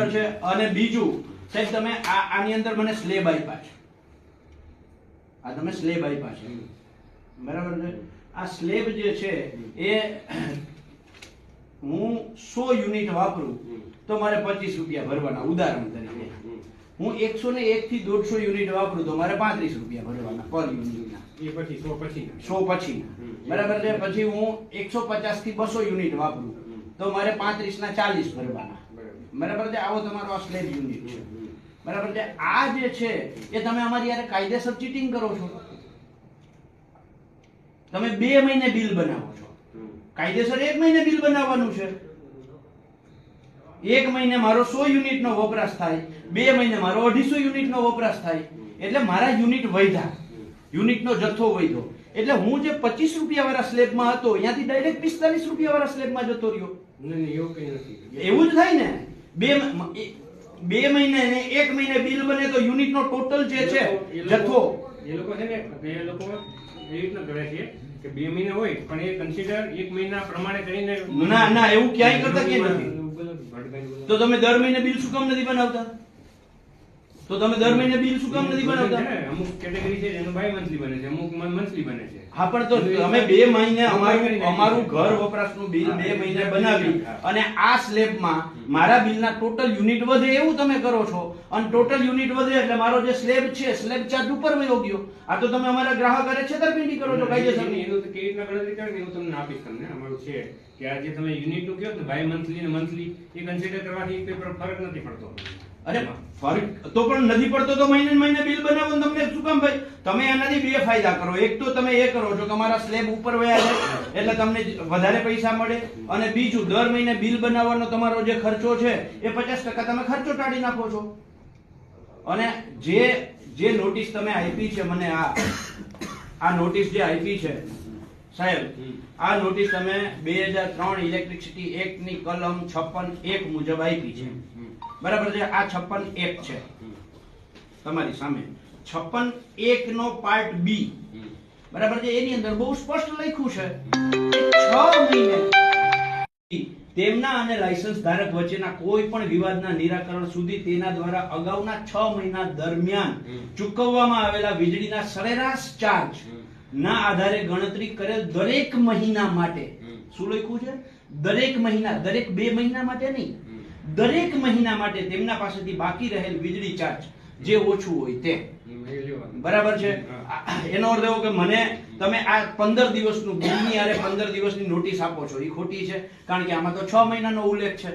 છે। અને બીજું સાહેબ તમે આની અંદર મને સ્લેબ આપ્યા છે, આ તમે સ્લેબ આપ્યા છે બરાબર છે। આ સ્લેબ જે છે એ હું 100 યુનિટ વાપરું તો મારે 25 રૂપિયા ભરવાના, ઉદાહરણ તરીકે। હું 101 થી 150 યુનિટ વાપરું તો મારે 35 રૂપિયા ભરવાના પર યુનિટના, એ પછી 100 પછી બરાબર છે। પછી હું 150 થી 200 યુનિટ વાપરું તો મારે 35 ના 40 ભરવાના, બરાબર છે। આવો તમારો આ સ્લેબ યુનિટ છે, બરાબર છે। આ જે છે એ તમે અમારી યારે કાયદેસર ચીટિંગ કરો છો। તમે 2 મહિને બિલ બનાવો છો, કાયદેસર 1 મહિને બિલ બનાવવાનું છે। 1 મહિને મારો 100 યુનિટ નો વપરાશ થાય, 2 મહિને મારો 250 યુનિટ નો વપરાશ થાય, એટલે મારા યુનિટ વધ્યા, યુનિટ નો જથ્થો વધ્યો, એટલે હું જે 25 રૂપિયા વાળા સ્લેબમાં હતો ત્યાંથી ડાયરેક્ટ 45 રૂપિયા વાળા સ્લેબમાં જતો રહ્યો। નહીં, એવું કઈ નથી, એવું જ થાય ને। 2 મહિને ને 1 મહિને બિલ બને તો યુનિટ નો ટોટલ જે છે જથ્થો, એ લોકો છે ને એ લોકો એ રીતના કરે છે કે 2 મહિના હોય પણ એ કન્સિડર 1 મહિના પ્રમાણે કરીને ના એવું ક્યાંય કરતા કે નથી। તો તમે દર મહિને બિલ શું કામ નથી બનાવતા? તો તમે દર મહિને બિલ શું કામ નથી બનાવતા? અમુક કેટેગરી છે એનું બાય મંથલી બને છે, અમુક મંથલી બને છે। હા પણ તો તમે 2 મહિને અમારું ઘર વપરાશનું બિલ 2 મહિને બનાવી અને આ સ્લેબમાં મારા બિલના ટોટલ યુનિટ વધે એવું તમે કરો છો, અને ટોટલ યુનિટ વધે એટલે મારો જે સ્લેબ છે સ્લેબ ચાર્જ ઉપર વયો ગયો। આ તો તમે અમારા ગ્રાહક હારે છેતરપિંડી કરો છો કાયદેસરની। એનું તો કેવી રીતના ગણતરી કરે ને હું તમને આપીશ તમને। અમારું છે કે આ જે તમે યુનિટ નું કહો ને બાય મંથલી ને મંથલી એ કન્સિડર કરવાથી કોઈ ફરક નથી પડતો। અરે ફરક તો પણ નથી પડતો તો મહિને મહિને બિલ બનાવો ને તમને શું કામ ભાઈ? તમે એનાથી 2 ફાયદા કરો। એક તો તમે એ કરો છો કે અમારા સ્લેબ ઉપર વયા જાય એટલે તમને વધારે પૈસા મળે, અને બીજું દર મહિને બિલ બનાવવાનો તમારો જે ખર્ચો છે એ 50% તમે ખર્ચો ટાળી નાખો છો। અને જે નોટિસ તમે આપી છે મને, આ નોટિસ જે આપી છે સાહેબ, આ નોટિસ તમે 2003 ઇલેક્ટ્રિસિટી એક્ટ ની કલમ 56(1) મુજબ આપી છે, બરાબર છે। આ 56(1) છે તમારી સામે। 56(1) નો પાર્ટ બી, બરાબર છે, એની અંદર બહુ સ્પષ્ટ લખ્યું છે 6 મહિને તેમના અને લાયસન્સ ધારક વચ્ચેના કોઈ પણ વિવાદના નિરાકરણ સુધી તેના દ્વારા અગાઉના 6 મહિના દરમિયાન ચૂકવવામાં આવેલા વીજળીના સરેરાશ ચાર્જ ના આધારે ગણતરી કરેલ દરેક મહિના માટે, શું લખ્યું છે? દરેક મહિના, દરેક 2 મહિના માટે નહીં, દરેક મહિના માટે તેમના પાસેથી બાકી રહેલ વીજળી ચાર્જ જે ઓછું હોય તે, બરાબર છે। એનો અર્થ એવો કે મને તમે આ 15 દિવસનું બિલની આરે 15 દિવસની નોટિસ આપો છો, એ ખોટી છે, કારણ કે આમાં તો 6 મહિનાનો ઉલ્લેખ છે।